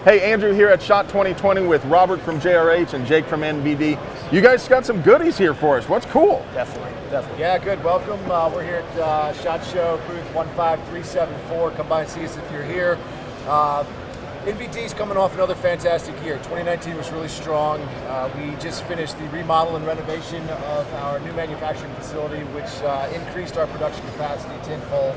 Hey, Andrew here at SHOT 2020 with Robert from JRH and Jake from NVD. You guys got some goodies here for us. What's cool? Definitely. Yeah, good. Welcome. We're here at SHOT Show, booth 15374. Come by and see us if you're here. NVD's coming off another fantastic year. 2019 was really strong. We just finished the remodel and renovation of our new manufacturing facility, which increased our production capacity tenfold.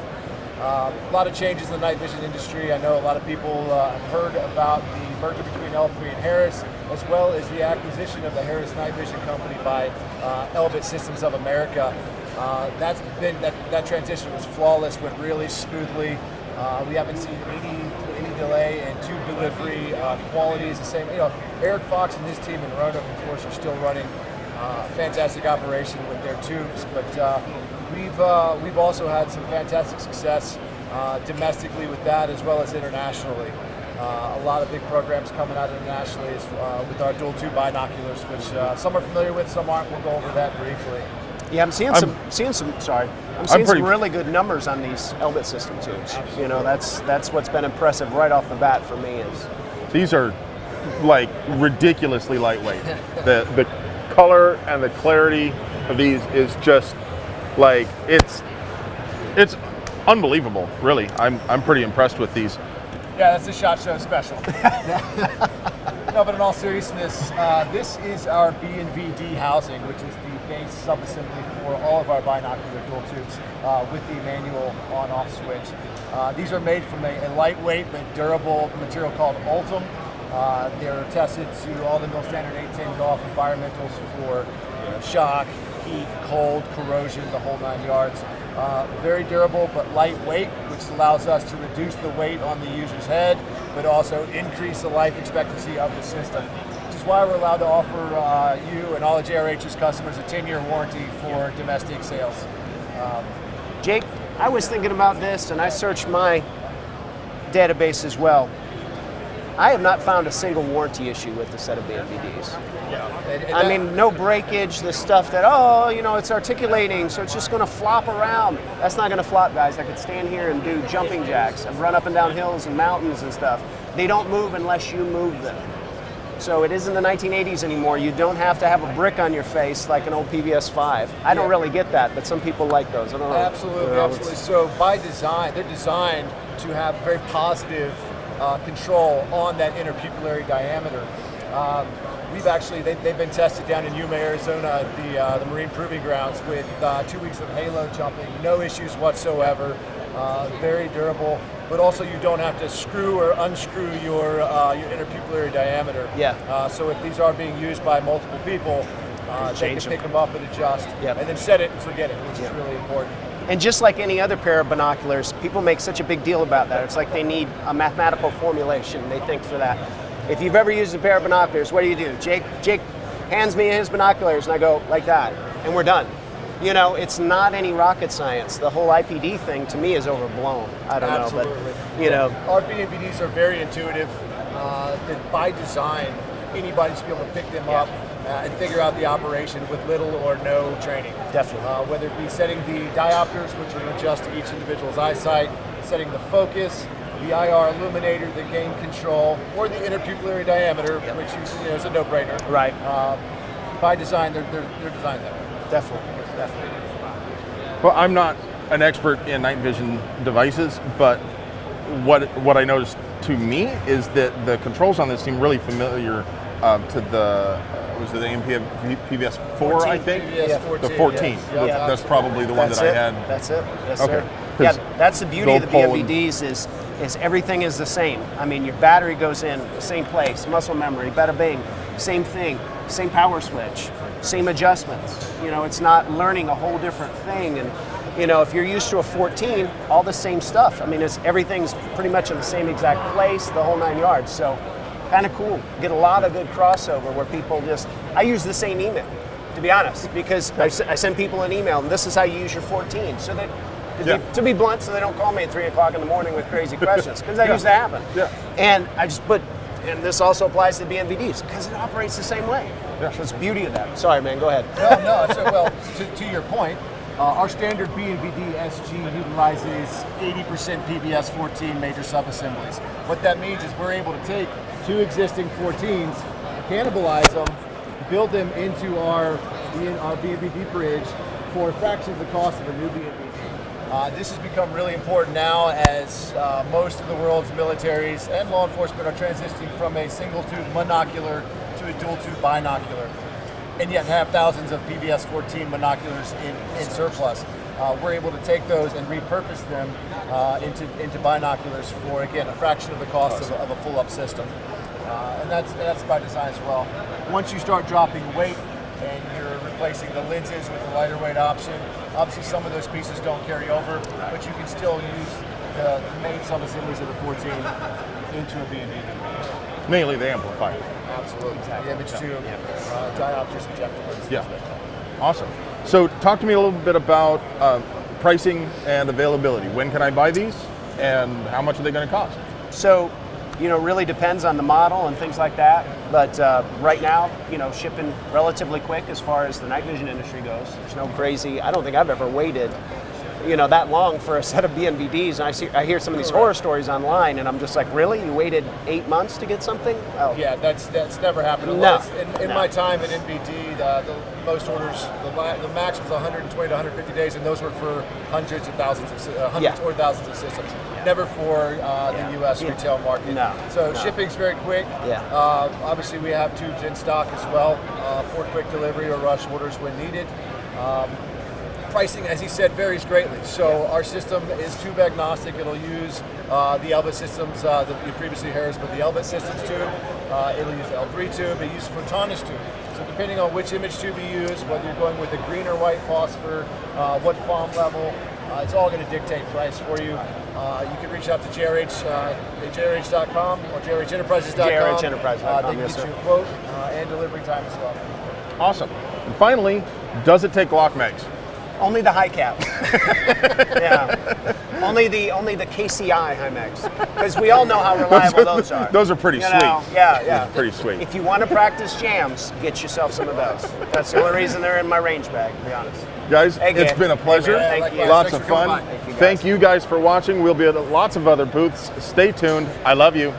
A lot of changes in the night vision industry. I know a lot of people have heard about the merger between L3 and Harris, as well as the acquisition of the Harris Night Vision Company by Elbit Systems of America. That transition was flawless, went really smoothly. We haven't seen any delay, and tube delivery quality is the same. You know, Eric Fox and his team in Roanoke, of course, are still running a fantastic operation with their tubes, but we've also had some fantastic success domestically with that, as well as internationally. A lot of big programs coming out internationally with our dual tube binoculars, which some are familiar with, some aren't. We'll go over that briefly. Yeah, I'm seeing some really good numbers on these Elbit system tubes. Absolutely. You know, that's what's been impressive right off the bat for me. Is these are like ridiculously lightweight. The color and the clarity of these is just like it's unbelievable. Really, I'm pretty impressed with these. Yeah, that's the SHOT Show special. No, but in all seriousness, this is our BNVD housing, which is the base subassembly for all of our binocular dual tubes with the manual on-off switch. These are made from a lightweight but durable material called Ultim. They're tested to all the mil standard 810 Golf environmentals for shock, heat, cold, corrosion, the whole 9 yards. Very durable but lightweight, which allows us to reduce the weight on the user's head, but also increase the life expectancy of the system, which is why we're allowed to offer you and all of JRH's customers a 10-year warranty for domestic sales. Jake, I was thinking about this, and I searched my database as well. I have not found a single warranty issue with the set of BNVDs. Yeah. I mean, no breakage, the stuff that, it's articulating, so it's just going to flop around. That's not going to flop, guys. I could stand here and do jumping jacks. I've run up and down hills and mountains and stuff. They don't move unless you move them. So it isn't the 1980s anymore. You don't have to have a brick on your face like an old PVS 5. I don't really get that, but some people like those. I don't know. Absolutely, absolutely. So by design, they're designed to have very positive control on that interpupillary diameter. They've been tested down in Yuma, Arizona at the Marine Proving Grounds with 2 weeks of halo jumping, no issues whatsoever, very durable, but also you don't have to screw or unscrew your interpupillary diameter. Yeah. So if these are being used by multiple people, they can pick them up and adjust, Yep. and then set it and forget it, which is really important. And just like any other pair of binoculars, people make such a big deal about that. It's like they need a mathematical formulation, they think, for that. If you've ever used a pair of binoculars, what do? Jake hands me his binoculars and I go like that, and we're done. You know, it's not any rocket science. The whole IPD thing to me is overblown. I don't know, but Our BNVDs are very intuitive. That by design, anybody should be able to pick them up and figure out the operation with little or no training. Definitely. Whether it be setting the diopters, which will adjust to each individual's eyesight, setting the focus, the IR illuminator, the gain control, or the interpupillary diameter, which is a no-brainer. Right. By design, they're designed that way. Definitely. Well, I'm not an expert in night vision devices, but what I noticed to me is that the controls on this seem really familiar to the PVS 4, I think? PVS 14, the 14. yes. Yeah, That's probably the one that I had. That's it. Yes, Okay. sir. Yeah, that's the beauty of the BNVDs is everything is the same. I mean, your battery goes in the same place, muscle memory, bada bing, same thing, same power switch, same adjustments. It's not learning a whole different thing. And if you're used to a 14, all the same stuff. I mean, everything's pretty much in the same exact place, the whole 9 yards. So kind of cool. Get a lot of good crossover where people I use the same email, to be honest, because I send people an email, and this is how you use your 14. So that, to be blunt, so they don't call me at 3 o'clock in the morning with crazy questions, because that used to happen. Yeah. And and this also applies to BNVDs, because it operates the same way. Yeah. So it's the beauty of that. Sorry, man, go ahead. No. So, to your point, our standard BNVD SG utilizes 80% PVS 14 major subassemblies. What that means is we're able to take 2 existing 14s, cannibalize them, build them into our BNVD bridge for a fraction of the cost of a new BNVD. This has become really important now as most of the world's militaries and law enforcement are transitioning from a single tube monocular to a dual tube binocular, and yet have thousands of PVS 14 monoculars in surplus. We're able to take those and repurpose them into binoculars for, again, a fraction of the cost of a full-up system. And that's by design as well. Once you start dropping weight and you're replacing the lenses with the lighter weight option, obviously some of those pieces don't carry over, but you can still use the main sub-assemblies of the 14 into a BNVB. Mainly the amplifier. Absolutely. The image tube, diopters, injectors. Yeah. Awesome. So talk to me a little bit about pricing and availability. When can I buy these, and how much are they going to cost? So, really depends on the model and things like that. But right now, shipping relatively quick as far as the night vision industry goes. There's no crazy. I don't think I've ever waited, that long for a set of BNVDs. And I hear some of these horror stories online, and I'm just like, really? You waited 8 months to get something? Oh. Yeah, that's never happened. No. In my time at NVD, the most orders, the max was 120 to 150 days, and those were for hundreds or thousands of systems. Never for the U.S. retail market. No. So shipping's very quick. Yeah. Obviously, we have tubes in stock as well for quick delivery or rush orders when needed. Pricing, as he said, varies greatly. So our system is tube agnostic. It'll use the Elbit systems that you previously heard, but the Elbit systems tube. It'll use the L3 tube. It uses Photonis tube. So depending on which image tube you use, whether you're going with a green or white phosphor, what FOM level, it's all going to dictate price for you. You can reach out to JRH at JRH.com or JRHenterprises.com. JRHenterprises.com, they yes, can sir. get you a quote and delivery time as well. Awesome. And finally, does it take lock mags? Only the high cap. Yeah. Only the KCI Hymex. Because we all know how reliable those are. Those are pretty sweet. Yeah. Pretty sweet. If you want to practice jams, get yourself some of those. That's the only reason they're in my range bag, to be honest. Guys, Hey, it's been a pleasure. Thank you. Lots Thanks of for coming fun. by. Thank you guys for watching. We'll be at lots of other booths. Stay tuned. I love you.